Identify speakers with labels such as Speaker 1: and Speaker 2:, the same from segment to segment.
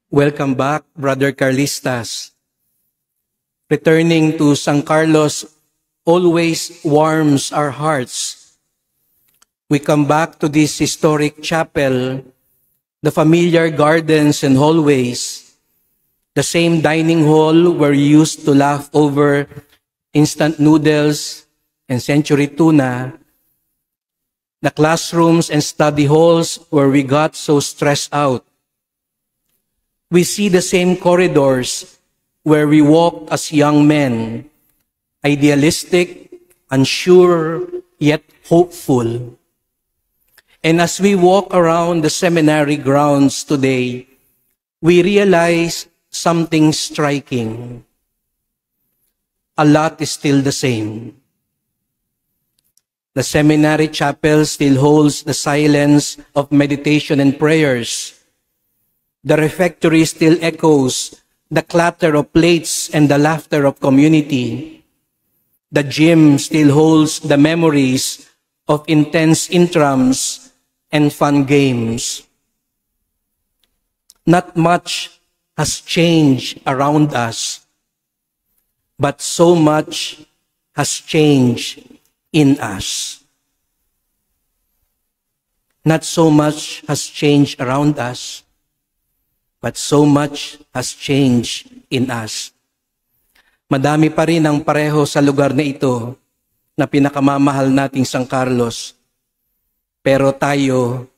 Speaker 1: Welcome back, Brother Carlistas. Returning to San Carlos always warms our hearts. We come back to this historic chapel, the familiar gardens and hallways, the same dining hall where we used to laugh over instant noodles and century tuna, the classrooms and study halls where we got so stressed out. We see the same corridors where we walked as young men, idealistic, unsure, yet hopeful. And as we walk around the seminary grounds today, we realize something striking. A lot is still the same. The seminary chapel still holds the silence of meditation and prayers. The refectory still echoes the clatter of plates and the laughter of community. The gym still holds the memories of intense intrams and fun games. Not much has changed around us, but so much has changed in us. Not so much has changed around us, but so much has changed in us. Madami pa rin ang pareho sa lugar na ito na pinakamamahal nating San Carlos. Pero tayo,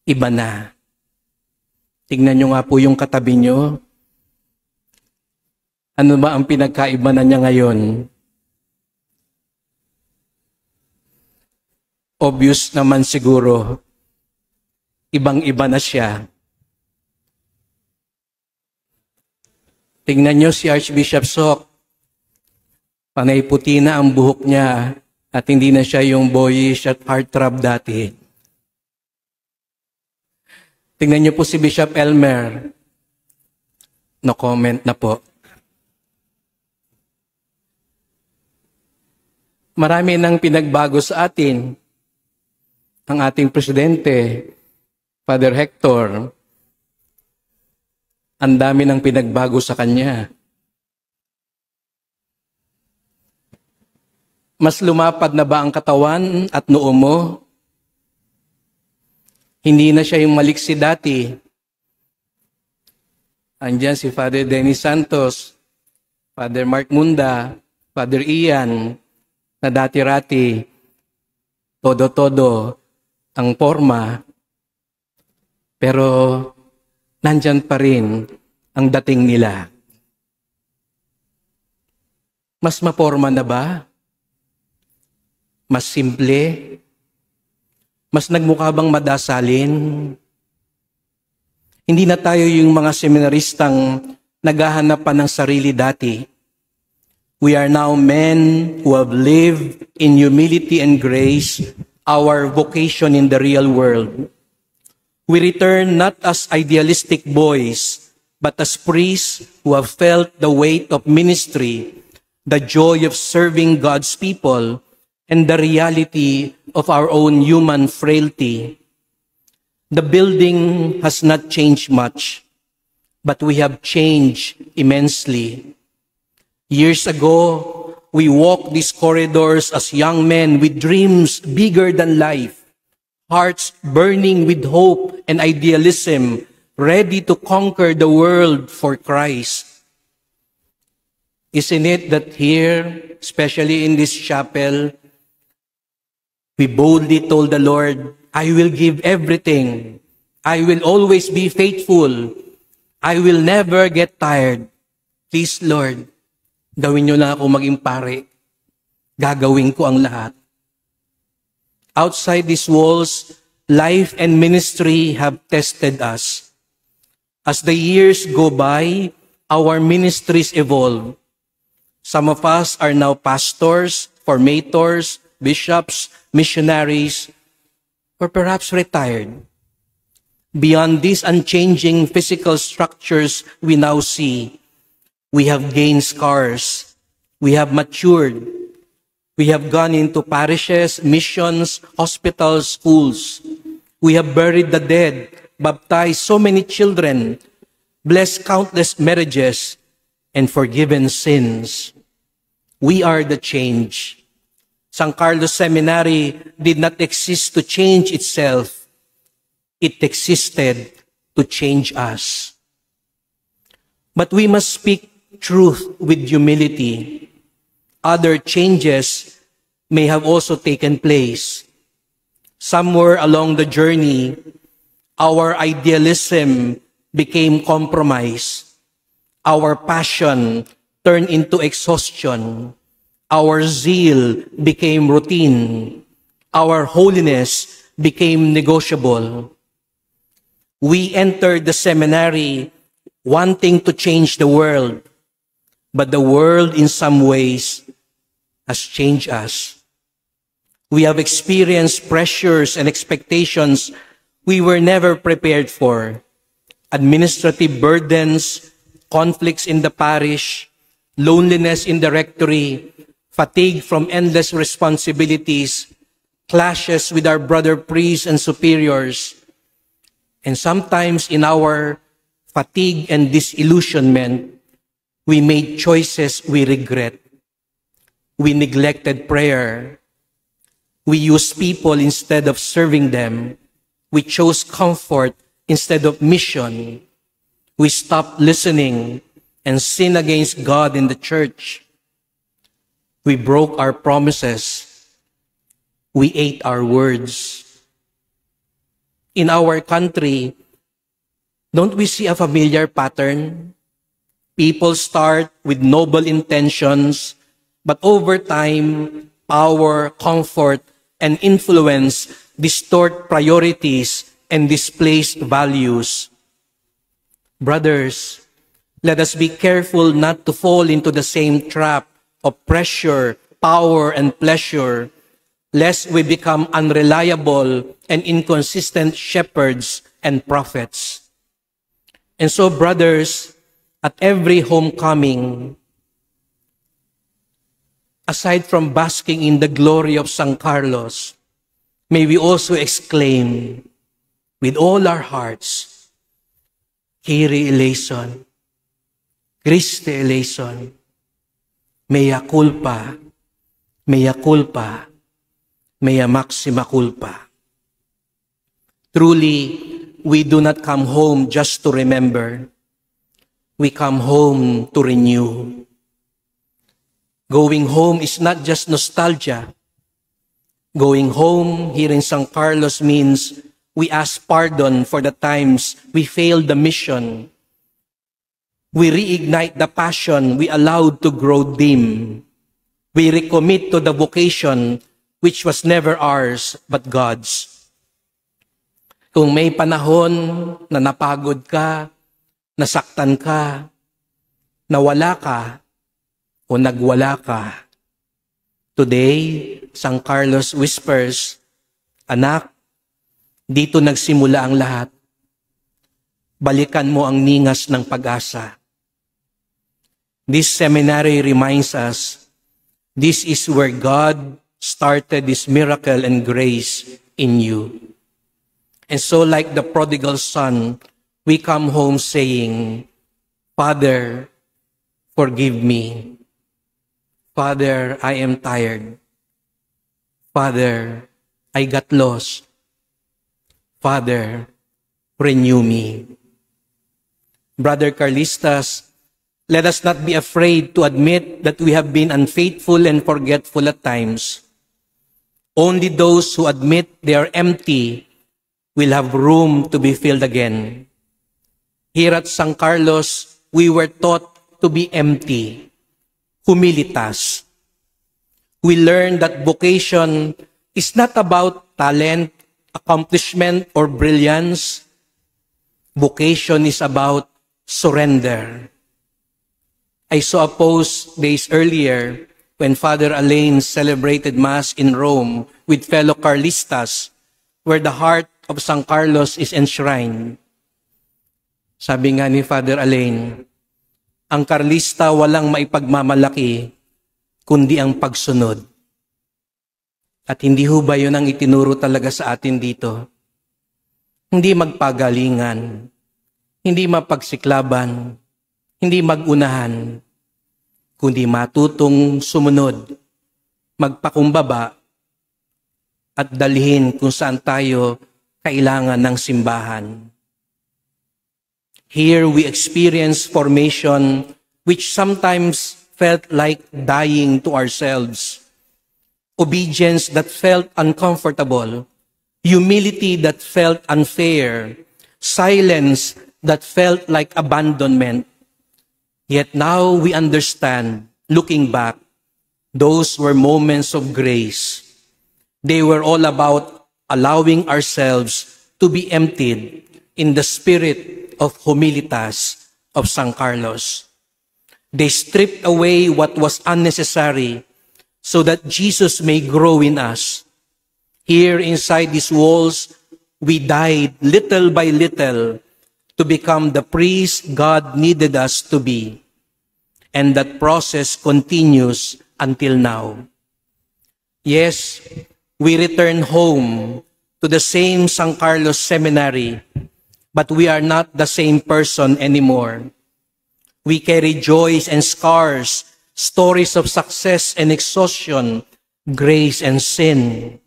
Speaker 1: iba na. Tingnan nyo nga po yung katabi nyo. Ano ba ang pinagkaiba na niya ngayon? Obvious naman siguro. Ibang-iba na siya. Tingnan nyo si Archbishop Sok. Panay puti na ang buhok niya at hindi na siya yung boyish at heartthrob dati. Tingnan nyo po si Bishop Elmer. No comment na po. Marami nang pinagbago sa atin. Ang ating presidente, Father Hector, ang dami nang pinagbago sa kanya. Mas lumapad na ba ang katawan at noo mo? Hindi na siya yung maliksi dati. Andiyan si Father Dennis Santos, Father Mark Munda, Father Ian, na dati-rati, todo-todo ang forma. Pero nandyan pa rin ang dating nila. Mas maporma na ba? Mas simple? Mas nagmukha bang madasalin? Hindi na tayo yung mga seminaristang naghahanap pa ng sarili dati. We are now men who have lived in humility and grace our vocation in the real world. We return not as idealistic boys, but as priests who have felt the weight of ministry, the joy of serving God's people, and the reality of our own human frailty. The building has not changed much, but we have changed immensely. Years ago, we walked these corridors as young men with dreams bigger than life, hearts burning with hope and idealism, ready to conquer the world for Christ. Isn't it that here, especially in this chapel, we boldly told the Lord, I will give everything. I will always be faithful. I will never get tired. Please, Lord, gawin niyo lang ako maging pare. Gagawin ko ang lahat. Outside these walls, life and ministry have tested us. As the years go by, our ministries evolve. Some of us are now pastors, formators, bishops, missionaries, or perhaps retired. Beyond these unchanging physical structures we now see, we have gained scars. We have matured. We have gone into parishes, missions, hospitals, schools. We have buried the dead, baptized so many children, blessed countless marriages, and forgiven sins. We are the change. San Carlos Seminary did not exist to change itself. It existed to change us. But we must speak truth with humility. Other changes may have also taken place. Somewhere along the journey, our idealism became compromise. Our passion turned into exhaustion. Our zeal became routine. Our holiness became negotiable. We entered the seminary wanting to change the world, but the world in some ways has changed us. We have experienced pressures and expectations we were never prepared for. Administrative burdens, conflicts in the parish, loneliness in the rectory, fatigue from endless responsibilities, clashes with our brother priests and superiors, and sometimes in our fatigue and disillusionment, we made choices we regret. We neglected prayer. We used people instead of serving them. We chose comfort instead of mission. We stopped listening and sinned against God in the church. We broke our promises. We ate our words. In our country, don't we see a familiar pattern? People start with noble intentions, but over time, power, comfort, and influence distort priorities and displace values. Brothers, let us be careful not to fall into the same trap of pressure, power, and pleasure, lest we become unreliable and inconsistent shepherds and prophets. And so, brothers, at every homecoming, aside from basking in the glory of San Carlos, may we also exclaim with all our hearts, Kyrie eleison, Christe eleison, mea culpa, mea culpa, mea maxima culpa. Truly, we do not come home just to remember. We come home to renew. Going home is not just nostalgia. Going home here in San Carlos means we ask pardon for the times we failed the mission. We reignite the passion we allowed to grow dim. We recommit to the vocation which was never ours but God's. Kung may panahon na napagod ka, nasaktan ka, nawala ka, o nagwala ka, today, San Carlos whispers, anak, dito nagsimula ang lahat. Balikan mo ang ningas ng pag-asa. This seminary reminds us, this is where God started this miracle and grace in you. And so like the prodigal son, we come home saying, Father, forgive me. Father, I am tired. Father, I got lost. Father, renew me. Brother Carlistas, let us not be afraid to admit that we have been unfaithful and forgetful at times. Only those who admit they are empty will have room to be filled again. Here at San Carlos, we were taught to be empty. Humilitas. We learned that vocation is not about talent, accomplishment, or brilliance. Vocation is about surrender. I saw a post days earlier when Father Alain celebrated Mass in Rome with fellow Carlistas, where the heart of San Carlos is enshrined. Sabi nga ni Father Alain, ang Carlista walang maipagmamalaki, kundi ang pagsunod. At hindi ho ba yun ang itinuro talaga sa atin dito? Hindi magpagalingan, hindi mapagsiklaban, hindi magunahan, kundi matutong sumunod, magpakumbaba, at dalhin kung saan tayo kailangan ng simbahan. Here we experience formation which sometimes felt like dying to ourselves, obedience that felt uncomfortable, humility that felt unfair, silence that felt like abandonment. Yet now we understand, looking back, those were moments of grace. They were all about allowing ourselves to be emptied in the spirit of humilitas of San Carlos. They stripped away what was unnecessary so that Jesus may grow in us. Here inside these walls, we died little by little to become the priest God needed us to be. And that process continues until now. Yes, we return home to the same San Carlos Seminary, but we are not the same person anymore. We carry joys and scars, stories of success and exhaustion, grace and sin.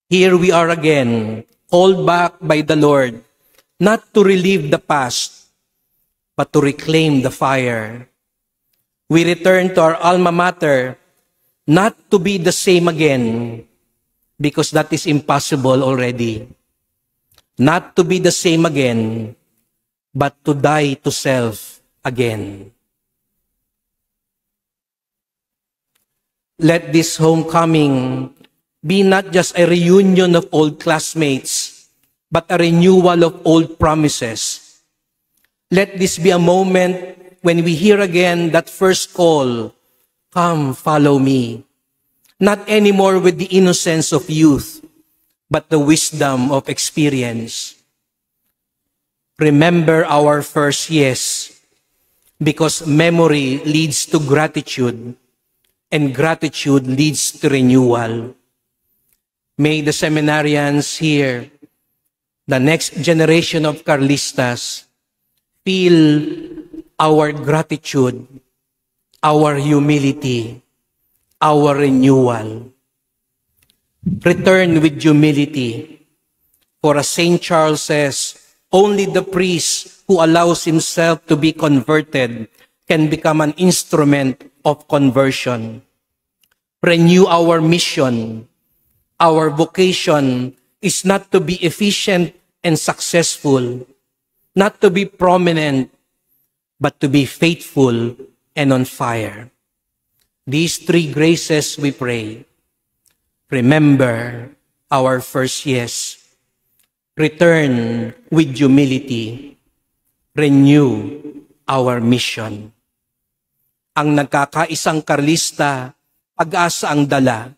Speaker 1: Here we are again, called back by the Lord, not to relive the past, but to reclaim the fire. We return to our alma mater, not to be the same again, because that is impossible already. Not to be the same again, but to die to self again. Let this homecoming be not just a reunion of old classmates, but a renewal of old promises. Let this be a moment when we hear again that first call, "Come, follow me." Not anymore with the innocence of youth, but the wisdom of experience. Remember our first yes, because memory leads to gratitude, and gratitude leads to renewal. May the seminarians here, the next generation of Carlistas, feel our gratitude, our humility, our renewal. Return with humility. For as St. Charles says, only the priest who allows himself to be converted can become an instrument of conversion. Renew our mission. Our vocation is not to be efficient and successful, not to be prominent, but to be faithful and on fire. These three graces we pray. Remember our first yes. Return with humility. Renew our mission. Ang nagkakaisang Carlista, pag-asa ang dala.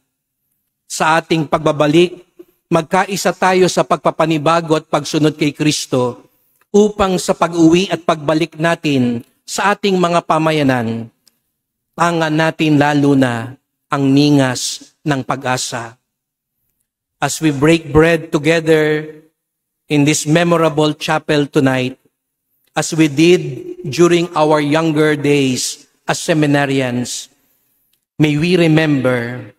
Speaker 1: Sa ating pagbabalik, magkaisa tayo sa pagpapanibago at pagsunod kay Kristo upang sa pag-uwi at pagbalik natin sa ating mga pamayanan, tangan natin lalo na ang ningas ng pag-asa. As we break bread together in this memorable chapel tonight, as we did during our younger days as seminarians, may we remember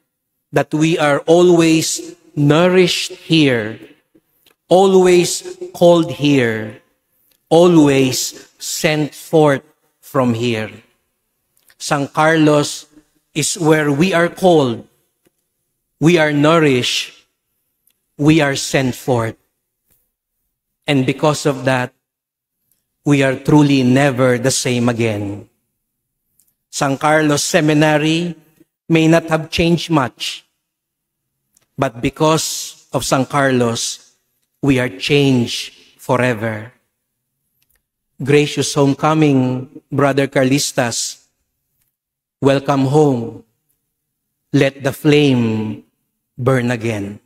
Speaker 1: that we are always nourished here, always called here, always sent forth from here. San Carlos is where we are called, we are nourished, we are sent forth. And because of that, we are truly never the same again. San Carlos Seminary may not have changed much, but because of San Carlos, we are changed forever. Gracious homecoming, Brother Carlistas, welcome home. Let the flame burn again.